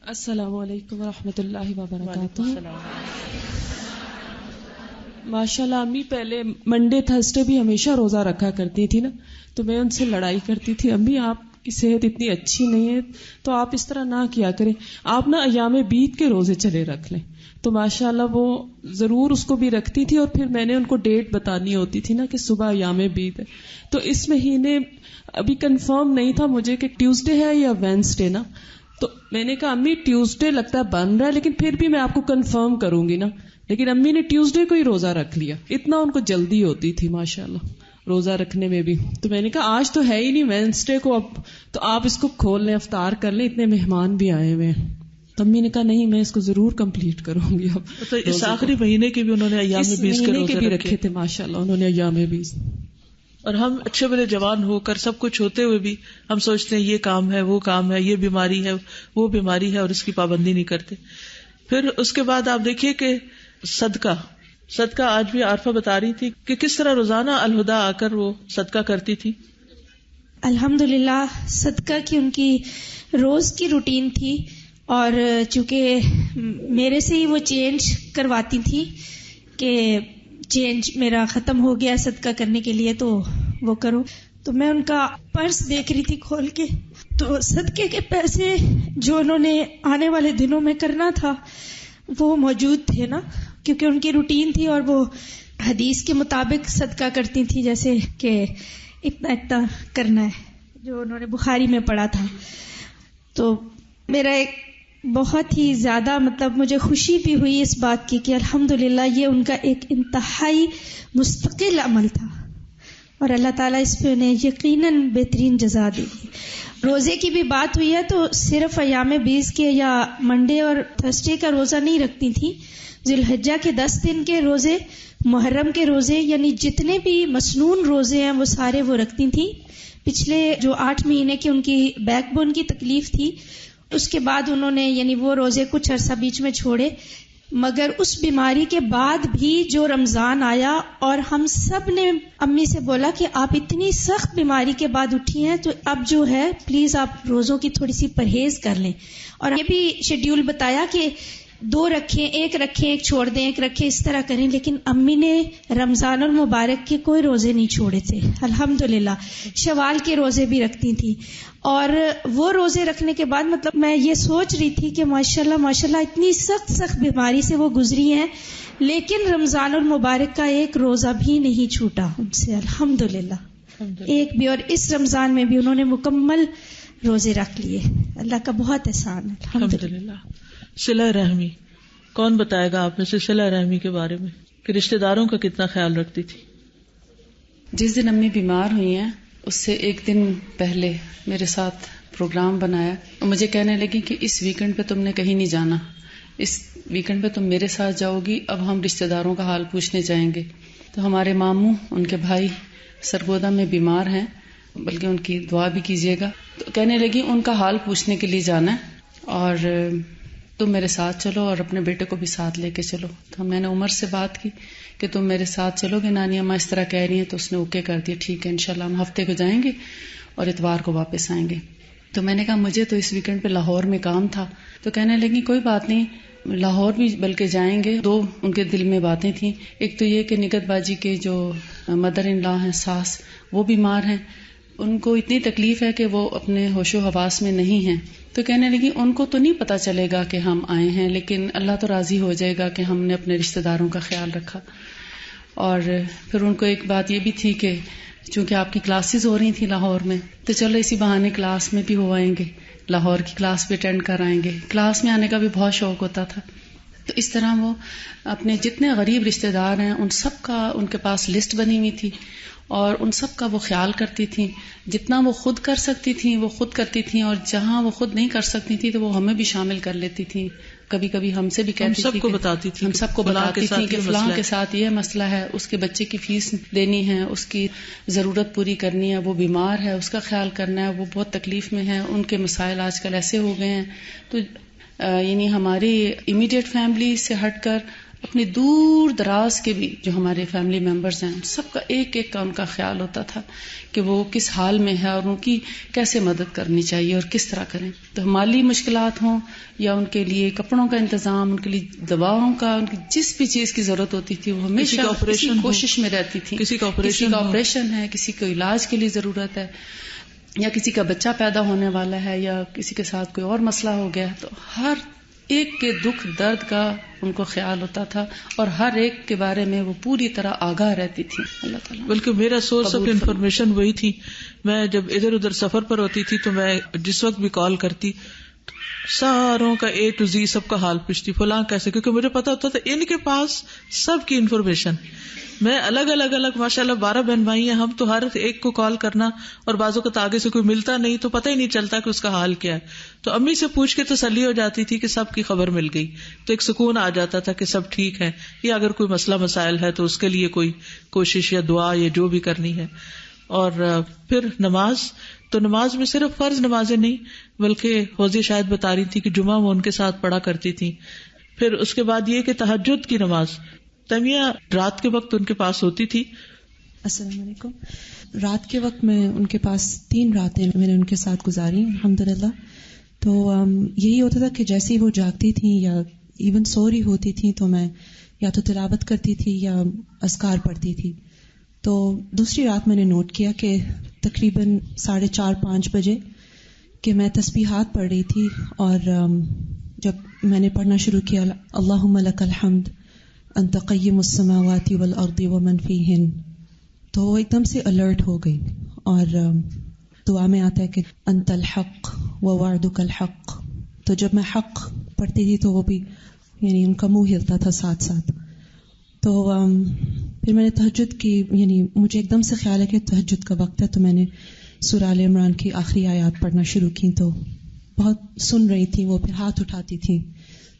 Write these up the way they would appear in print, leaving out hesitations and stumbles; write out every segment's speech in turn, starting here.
السلام علیکم ورحمۃ اللہ وبرکاتہ. ماشاء اللہ امی پہلے منڈے تھرسڈے بھی ہمیشہ روزہ رکھا کرتی تھی نا، تو میں ان سے لڑائی کرتی تھی، امی آپ کی صحت اتنی اچھی نہیں ہے تو آپ اس طرح نہ کیا کریں، آپ نا ایام بیت کے روزے چلے رکھ لیں. تو ماشاء اللہ وہ ضرور اس کو بھی رکھتی تھی، اور پھر میں نے ان کو ڈیٹ بتانی ہوتی تھی نا کہ صبح ایام بیت ہے. تو اس مہینے ابھی کنفرم نہیں تھا مجھے کہ ٹیوزڈے ہے یا وینسڈے نا، تو میں نے کہا امی ٹیوزڈے لگتا ہے بن رہا ہے لیکن پھر بھی میں آپ کو کنفرم کروں گی نا. لیکن امی نے ٹیوزڈے کو ہی روزہ رکھ لیا، اتنا ان کو جلدی ہوتی تھی ماشاءاللہ روزہ رکھنے میں بھی. تو میں نے کہا آج تو ہے ہی نہیں وینسڈے کو، اب تو آپ اس کو کھول لیں، افطار کر لیں، اتنے مہمان بھی آئے ہوئے ہیں. تو امی نے کہا نہیں میں اس کو ضرور کمپلیٹ کروں گی. اب تو اس آخری مہینے کے بھی انہوں نے ایام بیس کے روزے بھی رکھے تھے ماشاءاللہ انہوں نے ایام بیس. اور ہم اچھے بڑے جوان ہو کر سب کچھ ہوتے ہوئے بھی ہم سوچتے ہیں یہ کام ہے وہ کام ہے، یہ بیماری ہے وہ بیماری ہے، اور اس کی پابندی نہیں کرتے. پھر اس کے بعد آپ دیکھیے کہ صدقہ آج بھی عارفہ بتا رہی تھی کہ کس طرح روزانہ الہدا آ کر وہ صدقہ کرتی تھی. الحمدللہ صدقہ کی ان کی روز کی روٹین تھی، اور چونکہ میرے سے ہی وہ چینج کرواتی تھی کہ چینج میرا ختم ہو گیا صدقہ کرنے کے لیے تو وہ کرو. تو میں ان کا پرس دیکھ رہی تھی کھول کے، تو صدقے کے پیسے جو انہوں نے آنے والے دنوں میں کرنا تھا وہ موجود تھے نا، کیونکہ ان کی روٹین تھی اور وہ حدیث کے مطابق صدقہ کرتی تھی، جیسے کہ اتنا اتنا کرنا ہے جو انہوں نے بخاری میں پڑھا تھا. تو میرا ایک بہت ہی زیادہ مجھے خوشی بھی ہوئی اس بات کی کہ الحمدللہ یہ ان کا ایک انتہائی مستقل عمل تھا، اور اللہ تعالیٰ اس پہ انہیں یقیناً بہترین جزا دے گی. روزے کی بھی بات ہوئی ہے تو صرف ایام بیس کے یا منڈے اور تھرسڈے کا روزہ نہیں رکھتی تھیں، ذی الحجہ کے 10 دن کے روزے، محرم کے روزے، یعنی جتنے بھی مسنون روزے ہیں وہ سارے وہ رکھتی تھیں. پچھلے جو 8 مہینے کی ان کی بیک بون کی تکلیف تھی اس کے بعد انہوں نے یعنی وہ روزے کچھ عرصہ بیچ میں چھوڑے، مگر اس بیماری کے بعد بھی جو رمضان آیا اور ہم سب نے امی سے بولا کہ آپ اتنی سخت بیماری کے بعد اٹھی ہیں تو اب جو ہے پلیز آپ روزوں کی تھوڑی سی پرہیز کر لیں. اور یہ بھی شیڈیول بتایا کہ 2 رکھیں، 1 رکھیں، 1 چھوڑ دیں، 1 رکھیں، اس طرح کریں. لیکن امی نے رمضان المبارک کے کوئی روزے نہیں چھوڑے تھے الحمدللہ. شوال کے روزے بھی رکھتی تھیں، اور وہ روزے رکھنے کے بعد میں یہ سوچ رہی تھی کہ ماشاءاللہ اتنی سخت بیماری سے وہ گزری ہیں، لیکن رمضان المبارک کا ایک روزہ بھی نہیں چھوٹا ان سے الحمدللہ، ایک بھی. اور اس رمضان میں بھی انہوں نے مکمل روزے رکھ لیے. اللہ کا بہت احسان ہے الحمدللہ. صلہ رحمی، کون بتائے گا آپ میں سے صلہ رحمی کے بارے میں کہ رشتہ داروں کا کتنا خیال رکھتی تھی؟ جس دن امی بیمار ہوئی ہیں اس سے 1 دن پہلے میرے ساتھ پروگرام بنایا اور مجھے کہنے لگی کہ اس ویکنڈ پہ تم نے کہیں نہیں جانا، اس ویکنڈ پہ تم میرے ساتھ جاؤ گی، اب ہم رشتہ داروں کا حال پوچھنے جائیں گے. تو ہمارے ماموں ان کے بھائی سرگودا میں بیمار ہیں، بلکہ ان کی دعا بھی کیجیے گا. تو کہنے لگی ان کا حال پوچھنے کے لیے جانا ہے اور تم میرے ساتھ چلو اور اپنے بیٹے کو بھی ساتھ لے کے چلو. تو میں نے عمر سے بات کی کہ تم میرے ساتھ چلو گے، نانی اماں اس طرح کہہ رہی ہیں. تو اس نے اوکے کر دیا، ٹھیک ہے انشاءاللہ ہم ہفتے کو جائیں گے اور اتوار کو واپس آئیں گے. تو میں نے کہا مجھے تو اس ویکنڈ پہ لاہور میں کام تھا. تو کہنے لگی کوئی بات نہیں، لاہور بھی بلکہ جائیں گے. 2 ان کے دل میں باتیں تھیں، ایک تو یہ کہ نگت باجی کے جو مدر ان لا ہیں، ساس، وہ بیمار ہیں، ان کو اتنی تکلیف ہے کہ وہ اپنے ہوش و حواس میں نہیں ہیں. تو کہنے لگی ان کو تو نہیں پتا چلے گا کہ ہم آئے ہیں، لیکن اللہ تو راضی ہو جائے گا کہ ہم نے اپنے رشتہ داروں کا خیال رکھا. اور پھر ان کو ایک بات یہ بھی تھی کہ چونکہ آپ کی کلاسز ہو رہی تھیں لاہور میں، تو چلو اسی بہانے کلاس میں بھی ہو آئیں گے، لاہور کی کلاس بھی اٹینڈ کر آئیں گے. کلاس میں آنے کا بھی بہت شوق ہوتا تھا. تو اس طرح وہ اپنے جتنے غریب رشتہ دار ہیں ان سب کا ان کے پاس لسٹ بنی ہوئی تھی اور ان سب کا وہ خیال کرتی تھیں. جتنا وہ خود کر سکتی تھیں وہ خود کرتی تھیں، اور جہاں وہ خود نہیں کر سکتی تھیں تو وہ ہمیں بھی شامل کر لیتی تھیں. کبھی کبھی ہم سے بھی کہتی تھی، ہم سب کو بتاتی تھیں کہ فلاں کے ساتھ یہ مسئلہ ہے، اس کے بچے کی فیس دینی ہے، اس کی ضرورت پوری کرنی ہے، وہ بیمار ہے، اس کا خیال کرنا ہے، وہ بہت تکلیف میں ہے، ان کے مسائل آج کل ایسے ہو گئے ہیں. تو یعنی ہماری امیڈیٹ فیملی سے ہٹ کر اپنی دور دراز کے بھی جو ہمارے فیملی ممبرز ہیں سب کا ایک ایک کا ان کا خیال ہوتا تھا کہ وہ کس حال میں ہے اور ان کی کیسے مدد کرنی چاہیے اور کس طرح کریں. تو مالی مشکلات ہوں یا ان کے لیے کپڑوں کا انتظام، ان کے لیے دواؤں کا، ان کی جس بھی چیز کی ضرورت ہوتی تھی وہ ہمیشہ کوشش میں رہتی تھی. کسی کا آپریشن ہے، کسی کو علاج کے لیے ضرورت ہے، یا کسی کا بچہ پیدا ہونے والا ہے، یا کسی کے ساتھ کوئی اور مسئلہ ہو گیا، تو ہر ایک کے دکھ درد کا ان کو خیال ہوتا تھا اور ہر ایک کے بارے میں وہ پوری طرح آگاہ رہتی تھی. اللہ تعالیٰ بلکہ میرا سورس آف انفارمیشن وہی تھی. میں جب ادھر ادھر سفر پر ہوتی تھی تو میں جس وقت بھی کال کرتی ساروں کا A to Z سب کا حال پوچھتی، فلاں کیسے، کیونکہ مجھے پتا ہوتا تھا ان کے پاس سب کی انفارمیشن. میں الگ ماشاءاللہ 12 بہن بھائی ہیں ہم، تو ہر ایک کو کال کرنا، اور بعضوں کو آگے سے کوئی ملتا نہیں تو پتہ ہی نہیں چلتا کہ اس کا حال کیا ہے. تو امی سے پوچھ کے تسلی ہو جاتی تھی کہ سب کی خبر مل گئی، تو ایک سکون آ جاتا تھا کہ سب ٹھیک ہے، یا اگر کوئی مسئلہ مسائل ہے تو اس کے لیے کوئی کوشش یا دعا یا جو بھی کرنی ہے. اور پھر نماز میں صرف فرض نمازیں نہیں بلکہ فوزی شاید بتا رہی تھی کہ جمعہ وہ ان کے ساتھ پڑھا کرتی تھی. پھر اس کے بعد یہ کہ تہجد کی نماز تمیہ رات کے وقت ان کے پاس ہوتی تھی. السلام علیکم. رات کے وقت میں ان کے پاس 3 راتیں میں نے ان کے ساتھ گزاری الحمدللہ. تو یہی ہوتا تھا کہ جیسے ہی وہ جاگتی تھیں یا ایون سو رہی ہوتی تھیں تو میں یا تو تلاوت کرتی تھی یا اذکار پڑھتی تھی. تو دوسری رات میں نے نوٹ کیا کہ تقریباً 4:30-5 بجے کہ میں تسبیحات پڑھ رہی تھی، اور جب میں نے پڑھنا شروع کیا اللہم لک الحمد انت قیم السماوات والارض ومن فیہن، تو وہ ایک دم سے الرٹ ہو گئی. اور دعا میں آتا ہے کہ انت الحق ووعدک الحق، تو جب میں حق پڑھتی تھی تو وہ بھی یعنی ان کا منہ ہلتا تھا ساتھ ساتھ. تو پھر میں نے تہجد کی، یعنی مجھے ایک دم سے خیال ہے کہ تہجد کا وقت ہے، تو میں نے سورہ آل عمران کی آخری آیات پڑھنا شروع کی. تو بہت سن رہی تھی وہ، پھر ہاتھ اٹھاتی تھی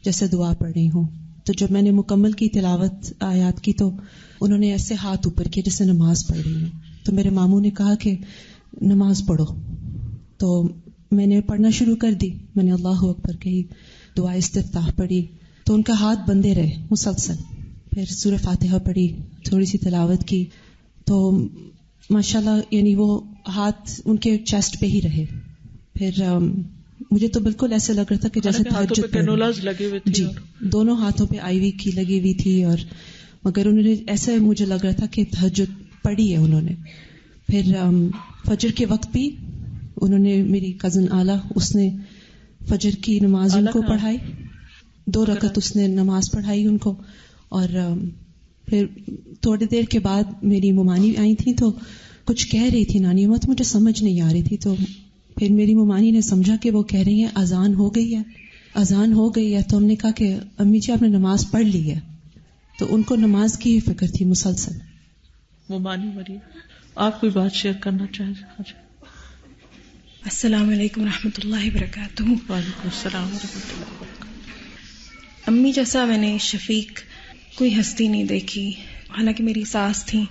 جیسے دعا پڑھ رہی ہوں. تو جب میں نے مکمل کی تلاوت آیات کی تو انہوں نے ایسے ہاتھ اوپر کیے جیسے نماز پڑھ رہی ہوں. تو میرے ماموں نے کہا کہ نماز پڑھو، تو میں نے پڑھنا شروع کر دی. میں نے اللہ اکبر کہی، دعا استفتاح پڑھی، تو ان کا ہاتھ بندے رہے مسلسل. پھر سورہ فاتحہ پڑھی، تھوڑی سی تلاوت کی، تو ماشاءاللہ یعنی وہ ہاتھ ان کے چیسٹ پہ ہی رہے. پھر مجھے تو بالکل ایسے لگ رہا تھا کہ جیسے تہجد لگے ہوئے تھے. جی، دونوں ہاتھوں پہ آئی وی کی لگی ہوئی تھی، اور مگر انہوں نے ایسے مجھے لگ رہا تھا کہ تہجد پڑھی ہے انہوں نے. پھر فجر کے وقت بھی انہوں نے، میری کزن آلا، اس نے فجر کی نماز ان کو پڑھائی، 2 رکعت اس نے نماز پڑھائی ان کو. اور پھر تھوڑی دیر کے بعد میری ممانی آئی تھی تو کچھ کہہ رہی تھی نانی امت، مجھے سمجھ نہیں آ رہی تھی. تو پھر میری ممانی نے سمجھا کہ وہ کہہ رہی ہیں اذان ہو گئی ہے، اذان ہو گئی ہے. تو ہم نے کہا کہ امی جی آپ نے نماز پڑھ لی ہے. تو ان کو نماز کی ہی فکر تھی مسلسل. ممانی مریم، آپ کوئی بات شیئر کرنا چاہیں؟ السلام علیکم ورحمۃ اللہ وبرکاتہ. وعلیکم السلام ورحمۃ اللہ وبرکاتہ. امی جیسا میں نے شفیق کوئی ہستی نہیں دیکھی، حالانکہ میری ساس تھیں،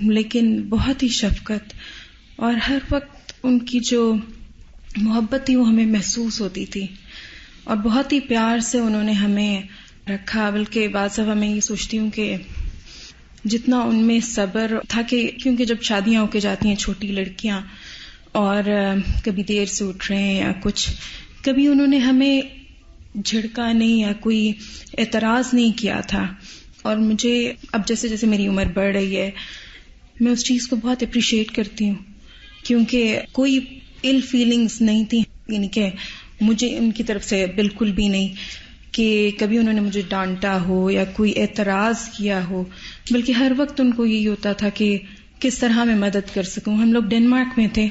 لیکن بہت ہی شفقت اور ہر وقت ان کی جو محبت تھی وہ ہمیں محسوس ہوتی تھی، اور بہت ہی پیار سے انہوں نے ہمیں رکھا. بلکہ بعض دفعہ میں یہ سوچتی ہوں کہ جتنا ان میں صبر تھا، کہ کیونکہ جب شادیاں ہو کے جاتی ہیں چھوٹی لڑکیاں اور کبھی دیر سے اٹھ رہے ہیں یا کچھ، کبھی انہوں نے ہمیں جھڑکا نہیں یا کوئی اعتراض نہیں کیا تھا. اور مجھے اب جیسے جیسے میری عمر بڑھ رہی ہے میں اس چیز کو بہت اپریشیٹ کرتی ہوں، کیونکہ کوئی ال فیلنگز نہیں تھی، یعنی کہ مجھے ان کی طرف سے بالکل بھی نہیں کہ کبھی انہوں نے مجھے ڈانٹا ہو یا کوئی اعتراض کیا ہو، بلکہ ہر وقت ان کو یہی ہوتا تھا کہ کس طرح میں مدد کر سکوں. ہم لوگ ڈنمارک میں تھے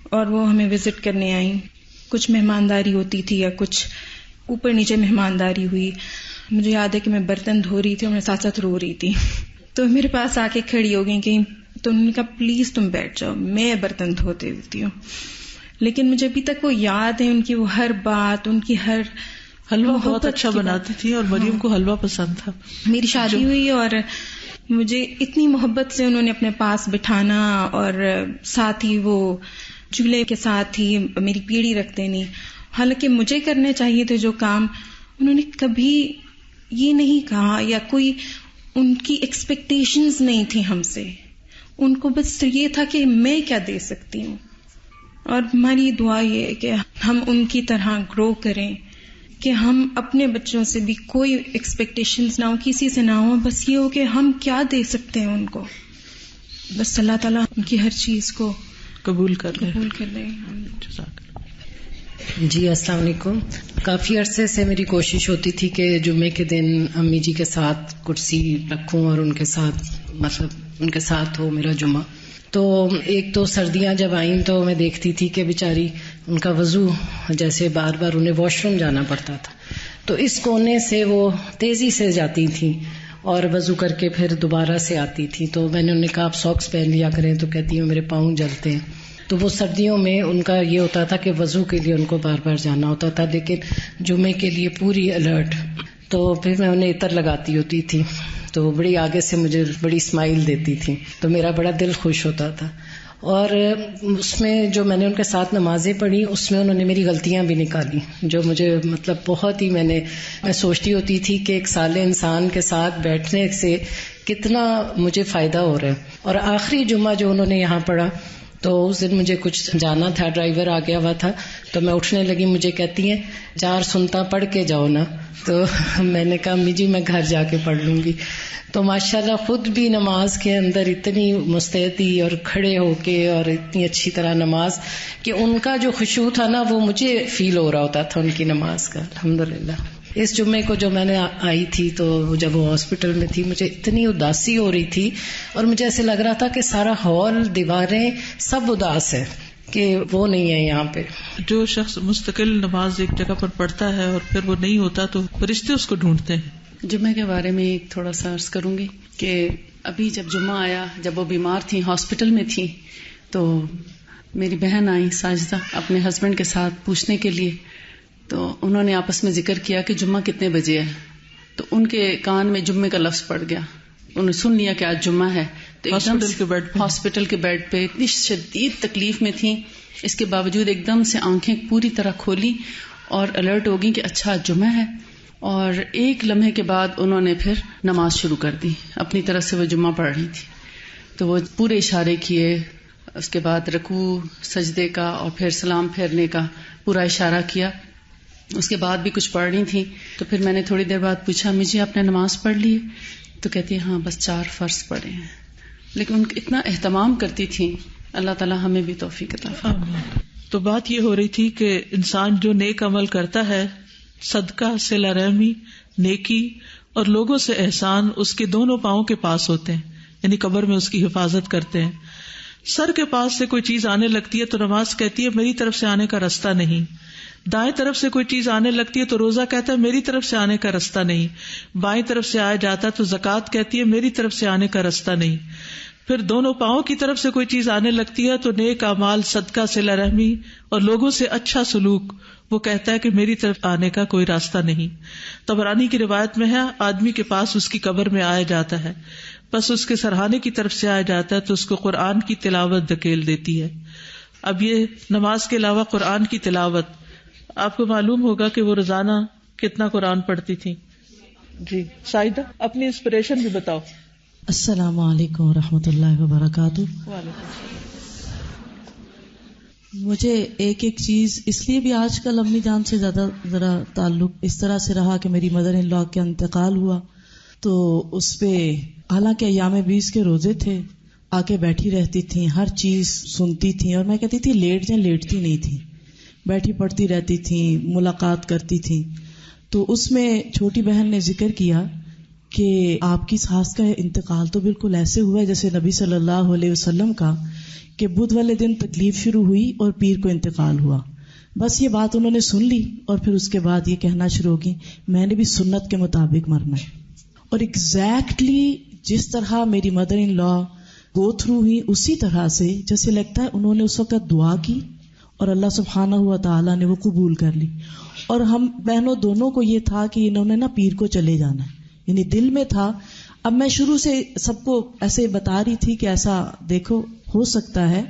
اور وہ ہمیں وزٹ کرنے آئیں، کچھ مہمانداری ہوتی تھی یا کچھ اوپر نیچے مہمانداری ہوئی. مجھے یاد ہے کہ میں برتن دھو رہی تھی اور میں ساتھ ساتھ رو رہی تھی، تو میرے پاس آ کے کھڑی ہو گئی کہ تو انہوں نے کہا پلیز تم بیٹھ جاؤ، میں برتن دھوتے ہوتی ہوں. لیکن مجھے ابھی تک وہ یاد ہے ان کی وہ ہر بات، ان کی ہر حلوہ بہت اچھا بناتی تھی اور مریم کو حلوہ پسند تھا. میری شادی ہوئی اور مجھے اتنی محبت سے انہوں نے اپنے پاس بٹھانا، اور ساتھ ہی وہ چولہے کے ساتھ ہی میری پیڑھی رکھ دینی. حالانکہ مجھے کرنے چاہیے تھے جو کام، انہوں نے کبھی یہ نہیں کہا یا کوئی ان کی ایکسپیکٹیشنز نہیں تھی ہم سے. ان کو بس یہ تھا کہ میں کیا دے سکتی ہوں. اور ہماری دعا یہ ہے کہ ہم ان کی طرح گرو کریں, کہ ہم اپنے بچوں سے بھی کوئی ایکسپیکٹیشنز نہ ہو, کسی سے نہ ہو, بس یہ ہو کہ ہم کیا دے سکتے ہیں ان کو. بس اللہ تعالیٰ ان کی ہر چیز کو قبول کر لے. جی السلام علیکم. کافی عرصے سے میری کوشش ہوتی تھی کہ جمعے کے دن امی جی کے ساتھ کرسی رکھوں اور ان کے ساتھ ان کے ساتھ ہو میرا جمعہ. تو ایک تو سردیاں جب آئیں تو میں دیکھتی تھی کہ بیچاری ان کا وضو جیسے بار بار انہیں واش روم جانا پڑتا تھا, تو اس کونے سے وہ تیزی سے جاتی تھیں اور وضو کر کے پھر دوبارہ سے آتی تھی. تو میں نے انہیں کہا آپ ساکس پہن لیا کریں, تو کہتی ہوں میرے پاؤں جلتے ہیں. تو وہ سردیوں میں ان کا یہ ہوتا تھا کہ وضو کے لیے ان کو بار بار جانا ہوتا تھا, لیکن جمعے کے لیے پوری الرٹ. تو پھر میں انہیں عطر لگاتی ہوتی تھی تو بڑی آگے سے مجھے بڑی اسمائل دیتی تھی, تو میرا بڑا دل خوش ہوتا تھا. اور اس میں جو میں نے ان کے ساتھ نمازیں پڑھی اس میں انہوں نے میری غلطیاں بھی نکالی, جو مجھے بہت ہی میں سوچتی ہوتی تھی کہ ایک صالح انسان کے ساتھ بیٹھنے سے کتنا مجھے فائدہ ہو رہا ہے. اور آخری جمعہ جو انہوں نے یہاں پڑھا تو اس دن مجھے کچھ جانا تھا, ڈرائیور آ گیا ہوا تھا, تو میں اٹھنے لگی, مجھے کہتی ہیں 4 سنتا پڑھ کے جاؤ نا. تو میں نے کہا امی جی میں گھر جا کے پڑھ لوں گی. تو ماشاءاللہ خود بھی نماز کے اندر اتنی مستعدی اور کھڑے ہو کے اور اتنی اچھی طرح نماز کہ ان کا جو خشوع تھا نا وہ مجھے فیل ہو رہا ہوتا تھا ان کی نماز کا. الحمدللہ. اس جمعے کو جو میں نے آئی تھی تو جب وہ ہاسپٹل میں تھی مجھے اتنی اداسی ہو رہی تھی اور مجھے ایسے لگ رہا تھا کہ سارا ہال دیواریں سب اداس ہے کہ وہ نہیں ہے یہاں پہ. جو شخص مستقل نماز ایک جگہ پر پڑھتا ہے اور پھر وہ نہیں ہوتا تو فرشتے اس کو ڈھونڈتے ہیں. جمعے کے بارے میں ایک تھوڑا سا عرض کروں گی کہ ابھی جب جمعہ آیا, جب وہ بیمار تھیں ہاسپٹل میں تھیں, تو میری بہن آئی ساجدہ اپنے ہسبینڈ کے ساتھ پوچھنے کے لیے. تو انہوں نے آپس میں ذکر کیا کہ جمعہ کتنے بجے ہے, تو ان کے کان میں جمعے کا لفظ پڑ گیا. انہوں نے سن لیا کہ آج جمعہ ہے, تو ہاسپٹل کے بیڈ پہ اتنی شدید تکلیف میں تھیں, اس کے باوجود ایک دم سے آنکھیں پوری طرح کھولی اور الرٹ ہو گئی کہ اچھا جمعہ ہے. اور ایک لمحے کے بعد انہوں نے پھر نماز شروع کر دی, اپنی طرف سے وہ جمعہ پڑھ رہی تھی. تو وہ پورے اشارے کیے, اس کے بعد رکوع سجدے کا اور پھر سلام پھیرنے کا پورا اشارہ کیا. اس کے بعد بھی کچھ پڑھ رہی تھی. تو پھر میں نے تھوڑی دیر بعد پوچھا مجھے آپ نے نماز پڑھ لی؟ تو کہتی ہے ہاں بس 4 فرض پڑھے ہیں. لیکن ان اتنا اہتمام کرتی تھی. اللہ تعالیٰ ہمیں بھی توفیق عطا فرمائے. تو بات یہ ہو رہی تھی کہ انسان جو نیک عمل کرتا ہے, صدقہ, صلہ رحمی, نیکی اور لوگوں سے احسان, اس کے دونوں پاؤں کے پاس ہوتے ہیں, یعنی قبر میں اس کی حفاظت کرتے ہیں. سر کے پاس سے کوئی چیز آنے لگتی ہے تو نماز کہتی ہے میری طرف سے آنے کا راستہ نہیں. دائیں طرف سے کوئی چیز آنے لگتی ہے تو روزہ کہتا ہے میری طرف سے آنے کا راستہ نہیں. بائیں طرف سے آیا جاتا ہے تو زکوٰۃ کہتی ہے میری طرف سے آنے کا راستہ نہیں. پھر دونوں پاؤں کی طرف سے کوئی چیز آنے لگتی ہے تو نیک اعمال, صدقہ, صلہ رحمی اور لوگوں سے اچھا سلوک, وہ کہتا ہے کہ میری طرف آنے کا کوئی راستہ نہیں. طبرانی کی روایت میں ہے آدمی کے پاس اس کی قبر میں آیا جاتا ہے, بس اس کے سرہانے کی طرف سے آیا جاتا ہے تو اس کو قرآن کی تلاوت دھکیل دیتی ہے. اب یہ نماز کے علاوہ قرآن کی تلاوت, آپ کو معلوم ہوگا کہ وہ روزانہ کتنا قرآن پڑھتی تھی. جی سائدہ اپنی انسپریشن بھی بتاؤ. السلام علیکم ورحمۃ اللہ وبرکاتہ. مجھے ایک چیز اس لیے بھی آج کل امی جان سے زیادہ ذرا تعلق اس طرح سے رہا کہ میری مدر ان لا کا انتقال ہوا, تو اس پہ حالانکہ ایام 20 کے روزے تھے, آ کے بیٹھی رہتی تھیں, ہر چیز سنتی تھیں, اور میں کہتی تھی لیٹ جائیں, لیٹتی نہیں تھیں, بیٹھی پڑھتی رہتی تھیں, ملاقات کرتی تھیں. تو اس میں چھوٹی بہن نے ذکر کیا کہ آپ کی ساس کا انتقال تو بالکل ایسے ہوا ہے جیسے نبی صلی اللہ علیہ وسلم کا, کہ بدھ والے دن تکلیف شروع ہوئی اور پیر کو انتقال ہوا. بس یہ بات انہوں نے سن لی اور پھر اس کے بعد یہ کہنا شروع ہوگی میں نے بھی سنت کے مطابق مرنا ہے. اور ایگزیکٹلی جس طرح میری مدر ان لا گو تھرو ہوئی اسی طرح سے جیسے لگتا ہے انہوں نے اس وقت دعا کی اور اللہ سبحانہ ہوا تعالیٰ نے وہ قبول کر لی. اور ہم بہنوں دونوں کو یہ تھا کہ انہوں نے نا پیر کو چلے جانا ہے, یعنی دل میں تھا. اب میں شروع سے سب کو ایسے بتا رہی تھی کہ ایسا دیکھو ہو سکتا ہے.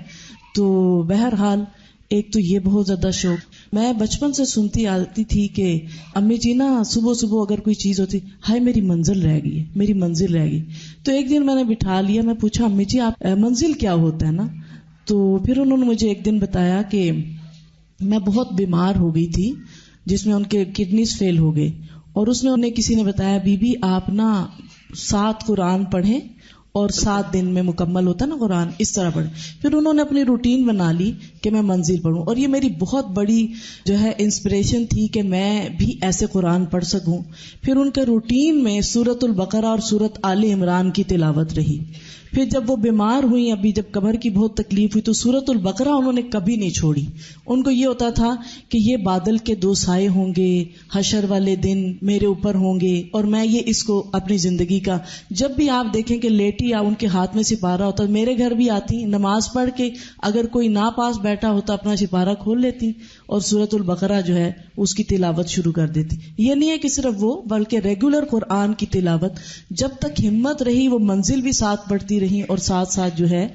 تو بہرحال ایک تو یہ بہت زیادہ شوق. میں بچپن سے سنتی آتی تھی کہ امی جی نا صبح صبح اگر کوئی چیز ہوتی ہائے میری منزل رہ گئی ہے، میری منزل رہ گئی. تو ایک دن میں نے بٹھا لیا، میں پوچھا امی جی آپ منزل کیا ہوتا ہے نا؟ تو پھر انہوں نے مجھے ایک دن بتایا کہ میں بہت بیمار ہو گئی تھی جس میں ان کے کڈنیز فیل ہو گئے، اور اس میں انہیں کسی نے بتایا بی بی آپ نا 7 قرآن پڑھیں اور 7 دن میں مکمل ہوتا نا قرآن، اس طرح پڑھیں. پھر انہوں نے اپنی روٹین بنا لی کہ میں منزل پڑھوں، اور یہ میری بہت بڑی جو ہے انسپریشن تھی کہ میں بھی ایسے قرآن پڑھ سکوں. پھر ان کے روٹین میں سورۃ البقرہ اور سورۃ آل عمران کی تلاوت رہی. پھر جب وہ بیمار ہوئی، ابھی جب کمر کی بہت تکلیف ہوئی، تو سورۃ البقرہ انہوں نے کبھی نہیں چھوڑی. ان کو یہ ہوتا تھا کہ یہ بادل کے 2 سائے ہوں گے، حشر والے دن میرے اوپر ہوں گے، اور میں یہ اس کو اپنی زندگی کا جب بھی آپ دیکھیں کہ لیٹی یا ان کے ہاتھ میں سپارہ ہوتا، میرے گھر بھی آتی نماز پڑھ کے اگر کوئی نا پاس بیٹھا ہوتا اپنا سپارہ کھول لیتی اور سورۃ البقرہ جو ہے اس کی تلاوت شروع کر دیتی. یہ نہیں ہے کہ صرف وہ، بلکہ ریگولر قرآن کی تلاوت جب تک ہمت رہی وہ منزل بھی ساتھ پڑھتی رہی، اور ساتھ ساتھ جو ہے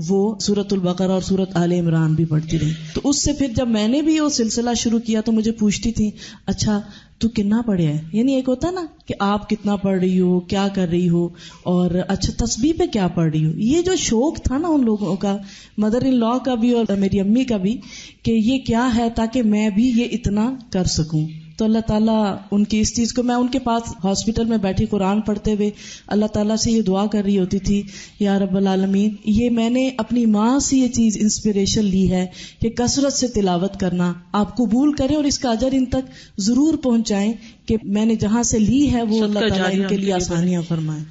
وہ سورۃ البقرہ اور سورۃ آل عمران بھی پڑھتی رہی. تو اس سے پھر جب میں نے بھی وہ سلسلہ شروع کیا تو مجھے پوچھتی تھی اچھا تو کتنا پڑھے ہے، یعنی ایک ہوتا نا کہ آپ کتنا پڑھ رہی ہو، کیا کر رہی ہو، اور اچھا تسبیح پہ کیا پڑھ رہی ہو. یہ جو شوق تھا نا ان لوگوں کا، مدر ان لا کا بھی اور میری امی کا بھی، کہ یہ کیا ہے تاکہ میں بھی یہ اتنا کر سکوں. تو اللہ تعالیٰ ان کی اس چیز کو، میں ان کے پاس ہاسپٹل میں بیٹھی قرآن پڑھتے ہوئے اللہ تعالیٰ سے یہ دعا کر رہی ہوتی تھی یا رب العالمین، یہ میں نے اپنی ماں سے یہ چیز انسپریشن لی ہے کہ کثرت سے تلاوت کرنا، آپ قبول کریں اور اس کا اجر ان تک ضرور پہنچائیں کہ میں نے جہاں سے لی ہے وہ اللہ تعالیٰ ان کے لیے آسانیاں فرمائیں.